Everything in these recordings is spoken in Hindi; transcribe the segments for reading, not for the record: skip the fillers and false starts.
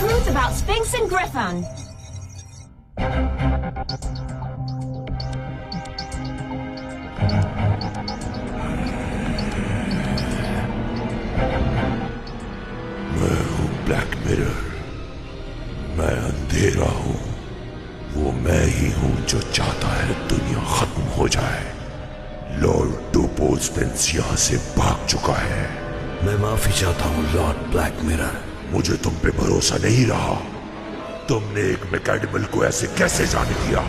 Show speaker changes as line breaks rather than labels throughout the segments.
truth about Sphinx and Griffon.
मैं हूँ ब्लैक मिरर, मैं अंधेरा हूँ। वो मैं ही हूँ जो चाहता है दुनिया खत्म हो जाए। लॉर्ड टू स्पिंक्स यहाँ से भाग चुका है।
मैं माफी चाहता हूँ लॉर्ड ब्लैक मिरर।
मुझे तुम पे भरोसा नहीं रहा। तुमने एक मैकेनिमल को ऐसे कैसे जाने दिया?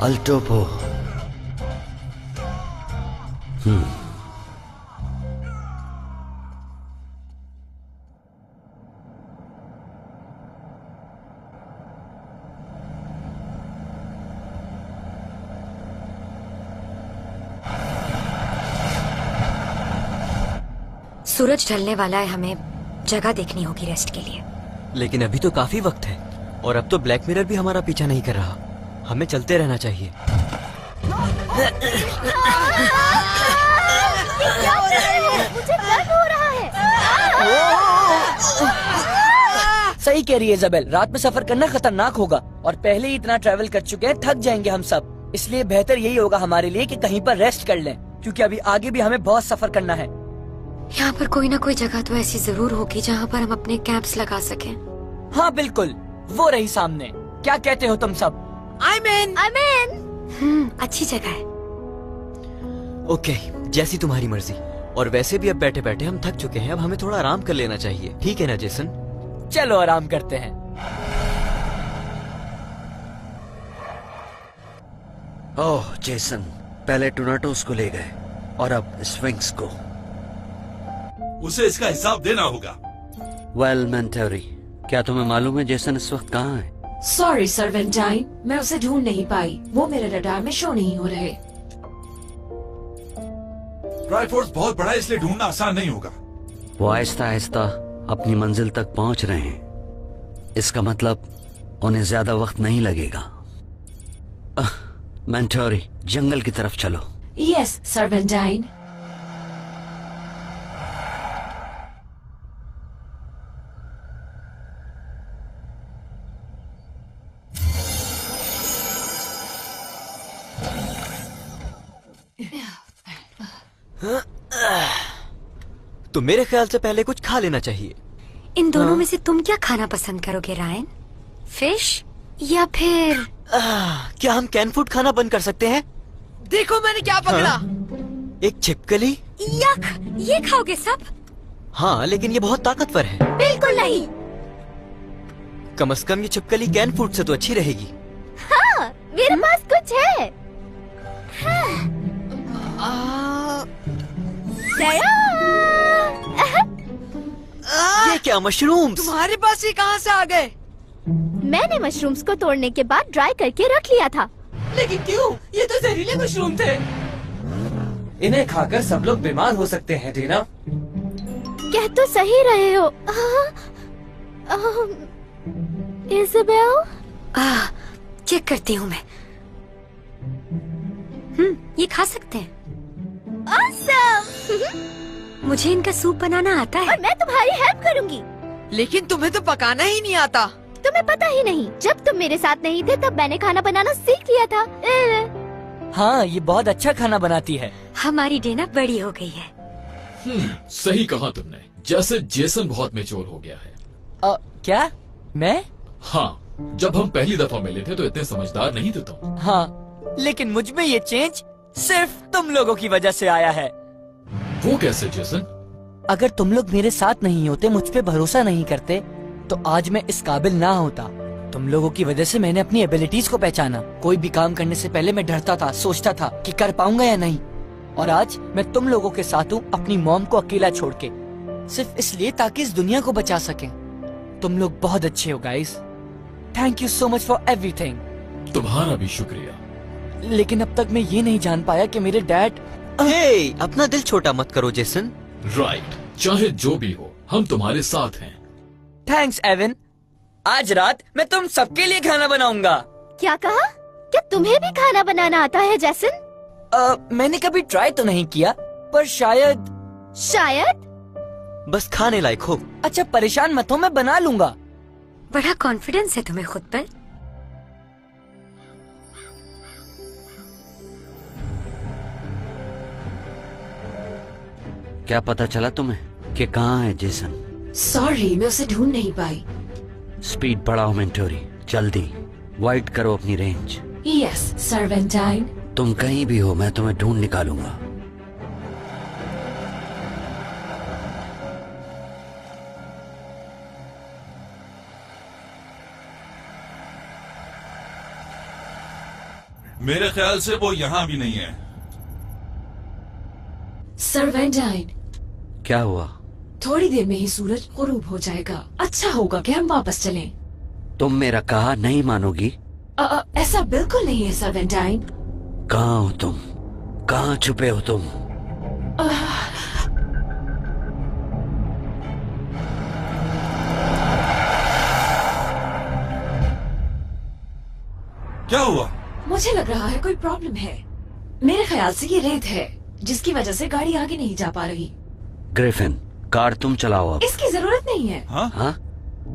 अल्टोपो।
सूरज ढलने वाला है, हमें जगह देखनी होगी रेस्ट के लिए।
लेकिन अभी तो काफी वक्त है और अब तो ब्लैक मिरर भी हमारा पीछा नहीं कर रहा। हमें चलते रहना चाहिए।
मुझे दर्द हो रहा है।
सही कह रही है इज़ाबेल, रात में सफर करना खतरनाक होगा और पहले ही इतना ट्रैवल कर चुके हैं, थक जाएंगे हम सब। इसलिए बेहतर यही होगा हमारे लिए कि कहीं पर रेस्ट कर लें, क्योंकि अभी आगे भी हमें बहुत सफर करना है।
यहाँ पर कोई ना कोई जगह तो ऐसी जरूर होगी जहाँ पर हम अपने कैंप्स लगा सकें।
हाँ बिल्कुल, वो रही सामने। क्या कहते हो तुम सब?
I'm in।
अच्छी जगह है।
ओके, जैसी तुम्हारी मर्जी। और वैसे भी अब बैठे बैठे हम थक चुके हैं, अब हमें थोड़ा आराम कर लेना चाहिए। ठीक है ना जेसन?
चलो आराम करते हैं।
ओह जेसन, पहले टोनाटोस को ले गए और अब स्फिंक्स को।
उसे इसका हिसाब देना होगा।
वेल मेंटोरी, क्या तुम्हें मालूम है जेसन इस वक्त कहाँ है?
Sorry सर्वेंटाइन, मैं उसे ढूंढ नहीं पाई। वो मेरे रडार में शो नहीं हो रहे।
ट्राइफोर्स बहुत बड़ा है, इसलिए ढूंढना आसान नहीं होगा।
वो आहिस्ता आहिस्ता अपनी मंजिल तक पहुंच रहे हैं। इसका मतलब उन्हें ज्यादा वक्त नहीं लगेगा। मेंटोरी, जंगल की तरफ चलो।
Yes सर्वेंटाइन।
तो मेरे ख्याल से पहले कुछ खा लेना चाहिए।
इन दोनों में से तुम क्या खाना पसंद करोगे रायन? फिश या फिर
क्या हम कैन फूड खाना बंद कर सकते हैं?
देखो मैंने क्या पकड़ा।
एक छिपकली।
यक, ये खाओगे सब?
हाँ, लेकिन ये बहुत ताकतवर है।
बिल्कुल नहीं।
कम से कम ये छिपकली कैन फूड से तो अच्छी रहेगी।
हाँ, मेरे पास कुछ है।
ये क्या मशरूम्स?
तुम्हारे पास ये कहाँ से आ गए?
मैंने मशरूम्स को तोड़ने के बाद ड्राई करके रख लिया था।
लेकिन क्यों? ये तो जहरीले मशरूम थे। इन्हें खाकर सब लोग बीमार हो सकते हैं टीना।
कह तो सही रहे हो। इज़ाबेल,
चेक करती हूँ मैं। ये खा सकते हैं।
awesome!
मुझे इनका सूप बनाना आता है।
और मैं तुम्हारी हेल्प करूंगी।
लेकिन तुम्हें तो पकाना ही नहीं आता।
तुम्हें पता ही नहीं, जब तुम मेरे साथ नहीं थे तब मैंने खाना बनाना सीख लिया था।
हाँ, ये बहुत अच्छा खाना बनाती है।
हमारी डेना बड़ी हो गई है।
सही कहा तुमने। जैसे जेसन बहुत मैच्योर हो गया है।
क्या? मैं?
हाँ, जब हम पहली दफा मिले थे तो इतने समझदार नहीं थे तुम।
हाँ, लेकिन मुझ में ये चेंज सिर्फ तुम लोगों की वजह से आया है।
वो कैसे जेसन?
अगर तुम लोग मेरे साथ नहीं होते, मुझ पे भरोसा नहीं करते, तो आज मैं इस काबिल ना होता। तुम लोगों की वजह से मैंने अपनी एबिलिटीज को पहचाना। कोई भी काम करने से पहले मैं डरता था, सोचता था कि कर पाऊंगा या नहीं। और आज मैं तुम लोगों के साथ हूँ, अपनी मॉम को अकेला छोड़ के, सिर्फ इसलिए ताकि इस दुनिया को बचा सकें। तुम लोग बहुत अच्छे हो guys. Thank you so much for everything.
तुम्हारा भी शुक्रिया।
लेकिन अब तक मैं ये नहीं जान पाया कि मेरे डैड।
हे, अपना दिल छोटा मत करो जेसन।
राइट, चाहे जो भी हो, हम तुम्हारे साथ हैं।
Thanks Avon. आज रात मैं तुम सबके लिए खाना बनाऊंगा।
क्या कहा? क्या तुम्हें भी खाना बनाना आता है जैसन?
मैंने कभी ट्राई तो नहीं किया, पर शायद।
शायद?
बस खाने लायक हो।
अच्छा परेशान मत हो, मैं बना लूंगा।
बड़ा कॉन्फिडेंस है तुम्हें खुद पर।
क्या पता चला तुम्हें कि कहाँ है जेसन?
सॉरी, मैं उसे ढूंढ नहीं पाई।
स्पीड बढ़ाओ मेंटोरी, जल्दी वाइड करो अपनी रेंज।
यस सर्वेंटाइन।
तुम कहीं भी हो, मैं तुम्हें ढूंढ निकालूंगा।
मेरे ख्याल से वो यहाँ भी नहीं है।
सर्वेंटाइन,
क्या हुआ?
थोड़ी देर में ही सूरज गुरूब हो जाएगा। अच्छा होगा कि हम वापस चलें।
तुम मेरा कहा नहीं मानोगी?
ऐसा बिल्कुल नहीं है सर्वेंटाइन।
कहाँ हो तुम? कहाँ छुपे हो तुम?
क्या हुआ?
मुझे लग रहा है कोई प्रॉब्लम है। मेरे ख्याल से ये रेत है जिसकी वजह से गाड़ी आगे नहीं जा पा रही।
ग्रिफिन, कार तुम चलाओ अब।
इसकी जरूरत नहीं है।
हाँ?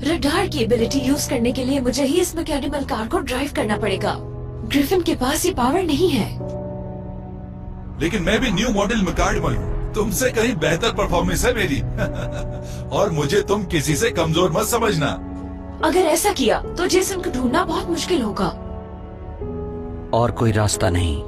रडार की एबिलिटी यूज करने के लिए मुझे ही इस मैकेनिकल कार को ड्राइव करना पड़ेगा। ग्रिफिन के पास ये पावर नहीं है।
लेकिन मैं भी न्यू मॉडल मैकार्डमल हूँ। तुमसे कहीं बेहतर परफॉर्मेंस है मेरी। और मुझे तुम किसी से कमजोर मत समझना।
अगर ऐसा किया तो जेसन को ढूंढना बहुत मुश्किल होगा।
और कोई रास्ता नहीं।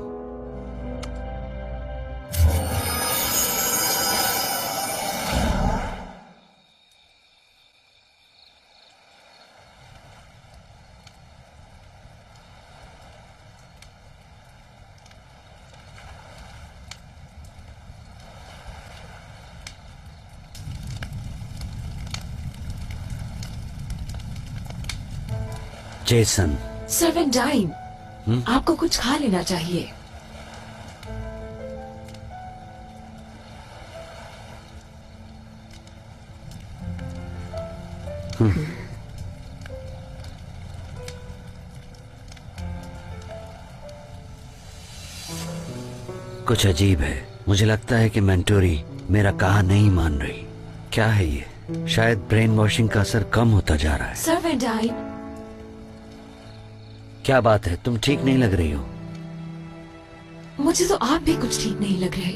जेसन।
सर्वेंटाइन, आपको कुछ खा लेना चाहिए।
कुछ अजीब है। मुझे लगता है कि मेंटोरी मेरा कहा नहीं मान रही। क्या है ये? शायद ब्रेन वॉशिंग का असर कम होता जा रहा है।
सर्वेंटाइन,
क्या बात है? तुम ठीक नहीं लग रही हो।
मुझे तो आप भी कुछ ठीक नहीं लग रहे।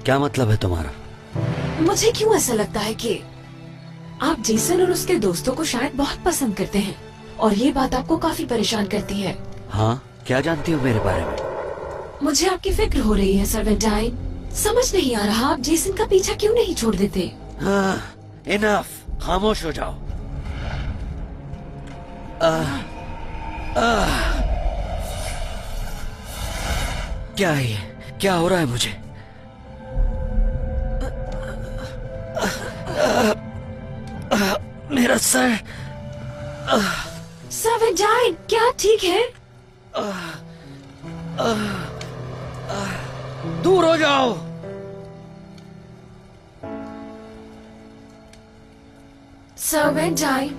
क्या मतलब है तुम्हारा?
मुझे क्यों ऐसा लगता है कि आप जेसन और उसके दोस्तों को शायद बहुत पसंद करते हैं और ये बात आपको काफी परेशान करती है।
हाँ, क्या जानती हो मेरे बारे में?
मुझे आपकी फिक्र हो रही है सर्वेंटाइन। समझ नहीं आ रहा आप जेसन का पीछा क्यों नहीं छोड़ देते।
हाँ, इनफ, खामोश हो जाओ। क्या है ये? क्या हो रहा है मुझे? मेरा सर।
सर्वेंटाइन, क्या ठीक है?
दूर हो जाओ।
सर्वेंटाइन,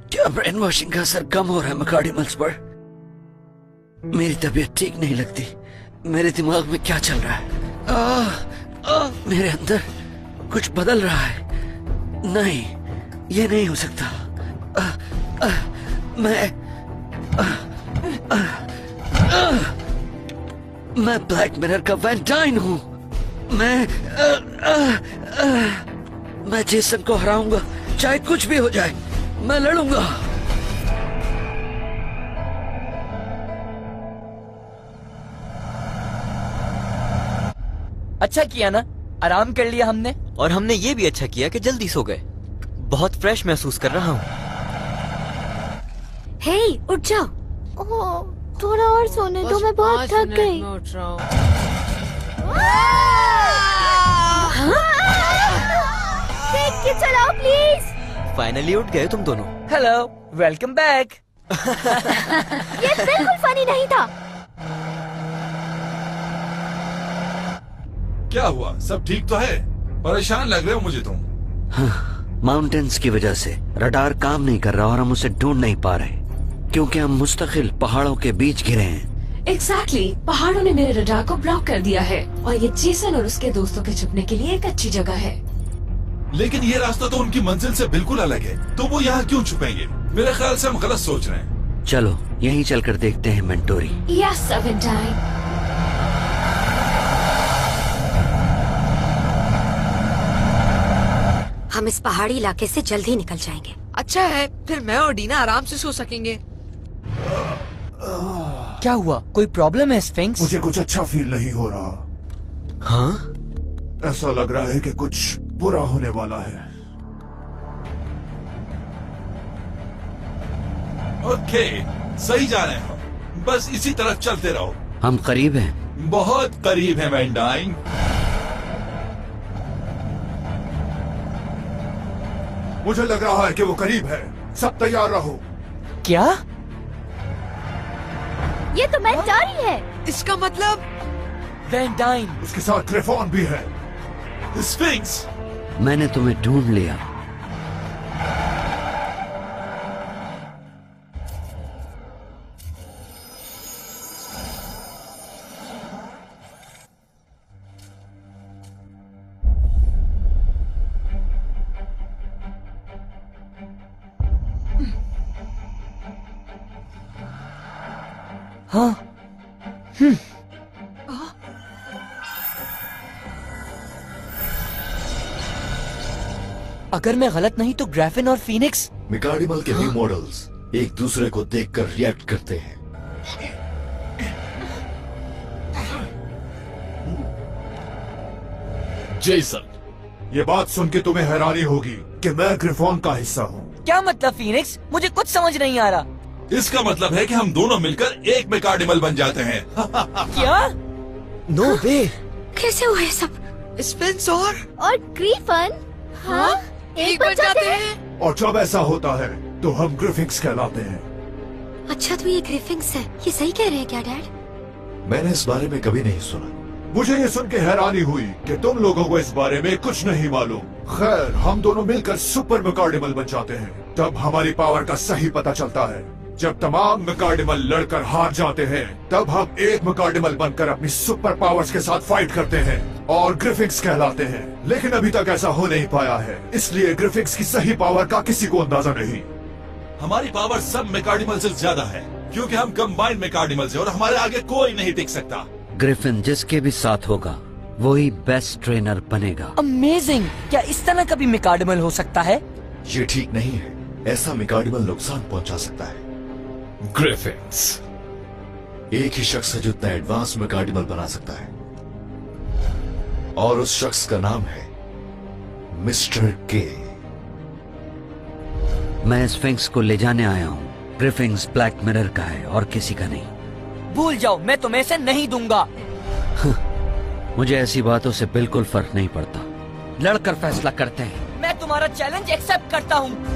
क्या ब्रेन वॉशिंग का असर कम हो रहा है मैकार्डिमल्स पर? मेरी तबीयत ठीक नहीं लगती। मेरे दिमाग में क्या चल रहा है? मेरे अंदर कुछ बदल रहा है। नहीं, ये नहीं हो सकता। मैं ब्लैक मिरर का वैलेंटाइन हूँ। मैं जेसन को हराऊंगा, चाहे कुछ भी हो जाए। मैं लड़ूंगा।
अच्छा किया ना, आराम कर लिया हमने।
और हमने ये भी अच्छा किया कि जल्दी सो गए। बहुत फ्रेश महसूस कर रहा हूँ।
हे, उठ जाओ।
ओह, थोड़ा और सोने दो, मैं बहुत थक गई। देख के चलाओ प्लीज।
फाइनली उठ गए तुम दोनों।
Hello, welcome back.
ये बिल्कुल फनी नहीं था।
क्या हुआ? सब ठीक तो है? परेशान लग रहे हो मुझे तुम।
माउंटेन्स की वजह से रडार काम नहीं कर रहा और हम उसे ढूंढ नहीं पा रहे क्योंकि हम मुस्तकिल पहाड़ों के बीच घिरे हैं।
एग्जैक्टली, पहाड़ों ने मेरे रडार को ब्लॉक कर दिया है और ये जेसन और उसके दोस्तों के छुपने के लिए एक अच्छी जगह है।
लेकिन ये रास्ता तो उनकी मंजिल से बिल्कुल अलग है, तो वो यहाँ क्यों छुपेंगे? मेरे ख्याल से हम गलत सोच रहे हैं।
चलो यहीं चलकर देखते हैं मेंटोरी।
यस सेवेंटाइन।
हम इस पहाड़ी इलाके से जल्द ही निकल जाएंगे।
अच्छा है, फिर मैं और डीना आराम से सो सकेंगे।
क्या हुआ? कोई प्रॉब्लम है स्फिंक्स?
मुझे कुछ अच्छा फील नहीं हो रहा।
हाँ?
ऐसा लग रहा है कि कुछ बुरा होने वाला है।
ओके, सही जा रहे हो। बस इसी तरह चलते रहो।
हम करीब हैं।
बहुत करीब है मैंडाइन।
मुझे लग रहा है कि वो करीब है। सब तैयार रहो।
क्या?
ये तो मेंटोरी है।
इसका मतलब
वैंडाइन।
उसके साथ ग्रिफॉन भी है।
स्फिंक्स,
मैंने तुम्हें ढूंढ लिया।
हाँ। अगर मैं गलत नहीं तो ग्रैफिन और फीनिक्स।
मिकार्डिमल के न्यू मॉडल्स एक दूसरे को देखकर रिएक्ट करते हैं।
जेसन,
ये बात सुन के तुम्हें हैरानी होगी कि मैं ग्रिफॉन का हिस्सा हूँ।
क्या मतलब फीनिक्स? मुझे कुछ समझ नहीं आ रहा।
इसका मतलब है कि हम दोनों मिलकर एक मिकार्डिमल बन जाते हैं।
क्या?
नो वे।
कैसे हुआ ये सब?
स्फिंक्स
और ग्रीफन हाँ एक बन जाते हैं।
और जब ऐसा होता है तो हम ग्रिफिंग्स कहलाते हैं।
अच्छा तो ये ग्रिफिंग्स है। ये सही कह रहे हैं क्या डैड?
मैंने इस बारे में कभी नहीं सुना।
मुझे ये सुन के हैरानी हुई कि तुम लोगों को इस बारे में कुछ नहीं मालूम। खैर, हम दोनों मिलकर सुपर मिकार्डिमल बन जाते हैं। तब हमारी पावर का सही पता चलता है। जब तमाम मिकार्डिमल लड़कर हार जाते हैं तब हम एक मिकार्डिमल बनकर अपनी सुपर पावर्स के साथ फाइट करते हैं और ग्रिफिंग्स कहलाते हैं। लेकिन अभी तक ऐसा हो नहीं पाया है, इसलिए ग्रिफिंग्स की सही पावर का किसी को अंदाजा नहीं।
हमारी पावर सब मिकार्डिमल से ज्यादा है क्योंकि हम कंबाइंड मिकार्डिमल से और हमारे आगे कोई नहीं टिक सकता।
ग्रिफिन जिसके भी साथ होगा वही बेस्ट ट्रेनर बनेगा।
अमेजिंग। क्या इस तरह का भी मिकार्डिमल हो सकता है?
ये ठीक नहीं है। ऐसा मिकार्डिमल नुकसान पहुंचा सकता है।
ग्रिफिन्स
एक ही शख्स है जो इतना एडवांस मिकार्डिमल बना सकता है और उस शख्स का नाम है मिस्टर के।
मैं स्फिंक्स को ले जाने आया हूँ। ग्रिफिन्स ब्लैक मिरर का है और किसी का नहीं।
भूल जाओ, मैं तुम्हें इसे नहीं दूंगा।
मुझे ऐसी बातों से बिल्कुल फर्क नहीं पड़ता। लड़कर फैसला करते हैं।
मैं तुम्हारा चैलेंज एक्सेप्ट करता हूँ।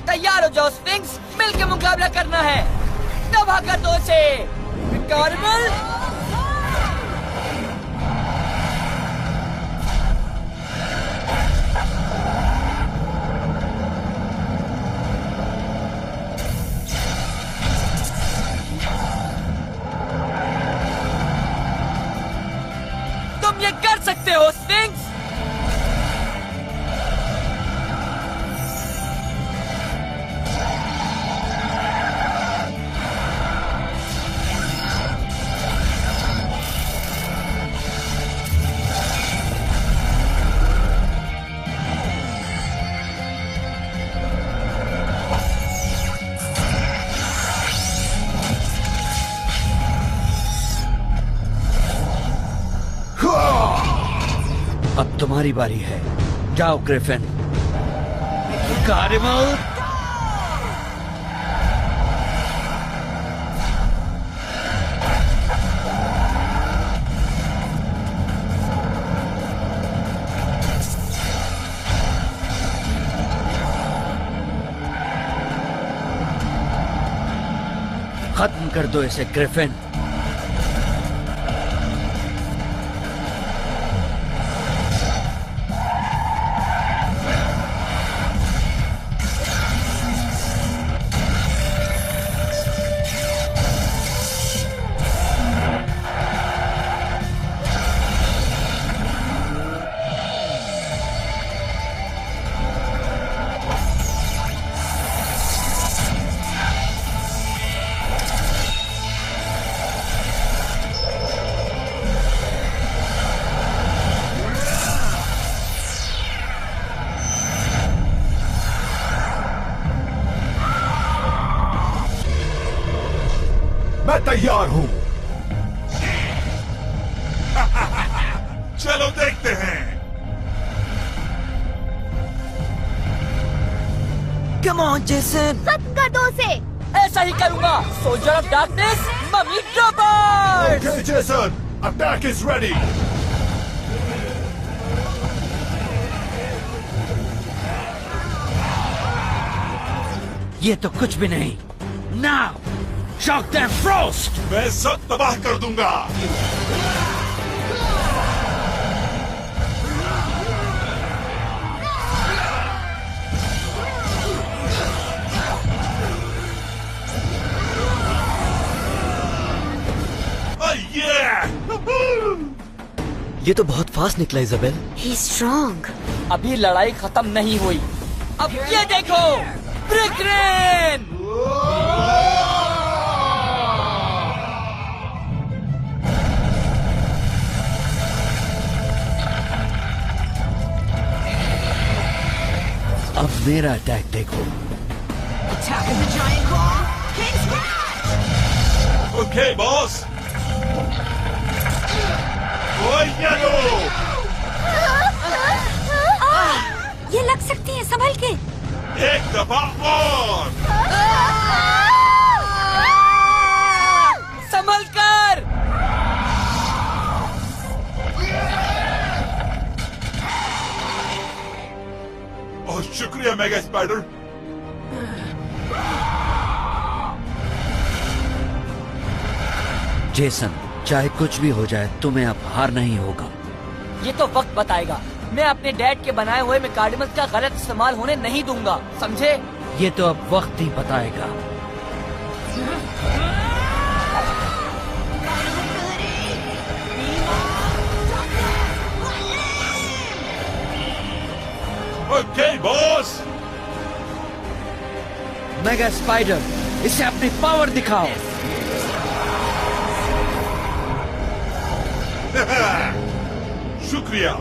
तैयार हो जाओ स्फिंक्स, मिलकर मुकाबला करना है। दबा कर दो से मिकार्डिमल। तुम ये कर सकते हो स्फिंक्स।
अब तुम्हारी बारी है। जाओ ग्रिफिन। मिकार्डिमल। खत्म कर दो इसे ग्रिफिन।
मैं तैयार हूं।
चलो देखते हैं।
कम ऑन जेसन,
खत्म कर दो उसे।
ऐसा ही करूंगा। Soldier of darkness, mummy dropper.
Okay, Jason, attack is ready.
ये तो कुछ भी नहीं। Now, shock them frost.
मैं सब तबाह कर दूंगा।
ये तो बहुत फास्ट निकला इजाबेल।
ही स्ट्रॉन्ग।
अभी लड़ाई खत्म नहीं हुई। अब ये देखो, ब्रिकरेन।
अब मेरा अटैक देखो।
Okay boss.
ये लग सकती है, संभल के।
एक दफा और।
संभल कर।
और शुक्रिया मेगा स्पाइडर।
जेसन, चाहे कुछ भी हो जाए तुम्हें अब हार नहीं होगा।
ये तो वक्त बताएगा। मैं अपने डैड के बनाए हुए मेकाडिमल्स का गलत इस्तेमाल होने नहीं दूंगा, समझे?
ये तो अब वक्त ही बताएगा।
Okay boss.
मेगा स्पाइडर, इसे अपनी पावर दिखाओ।
शुक्रिया,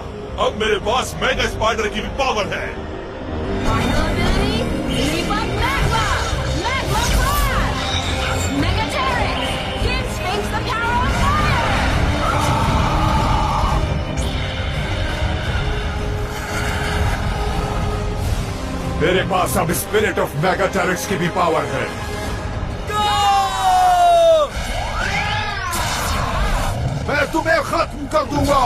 अब मेरे पास मेगा स्पाइडर की भी पावर है।
मेरे पास अब स्पिरिट ऑफ मेगाटेरिक्स की भी पावर है। मैं तुम्हें खत्म कर दूंगा।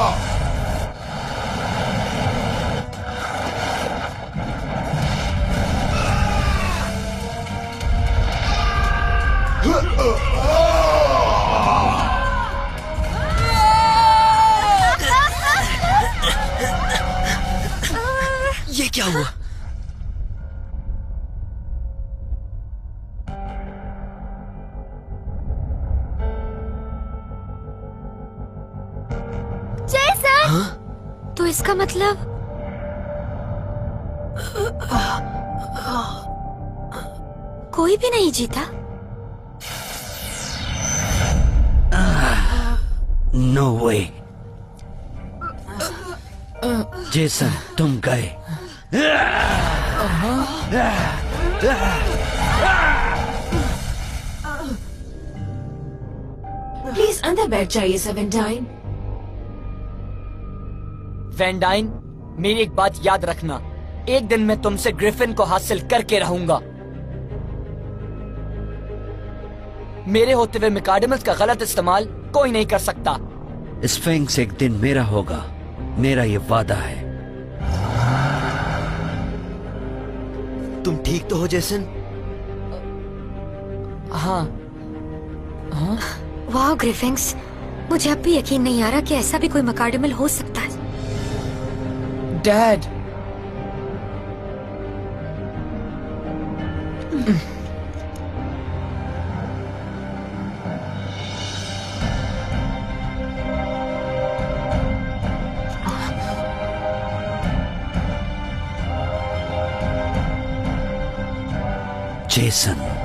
ये क्या हुआ?
जेसन!
तो इसका मतलब कोई भी नहीं जीता?
नो वे। जेसन, तुम गए।
प्लीज अंदर बैठ जाइए सेवेंटाइन।
वैंडाइन, मेरी एक बात याद रखना, एक दिन मैं तुमसे ग्रिफिन को हासिल करके रहूंगा। मेरे होते हुए मेकाडिमल्स का गलत इस्तेमाल कोई नहीं कर सकता।
स्फिंक्स एक दिन मेरा होगा, मेरा ये वादा है।
तुम ठीक तो हो जेसन?
हाँ,
वाह ग्रिफिंग्स, मुझे अब भी यकीन नहीं आ रहा कि ऐसा भी कोई मकार्डिमल हो सकता है।
Dad,
Jason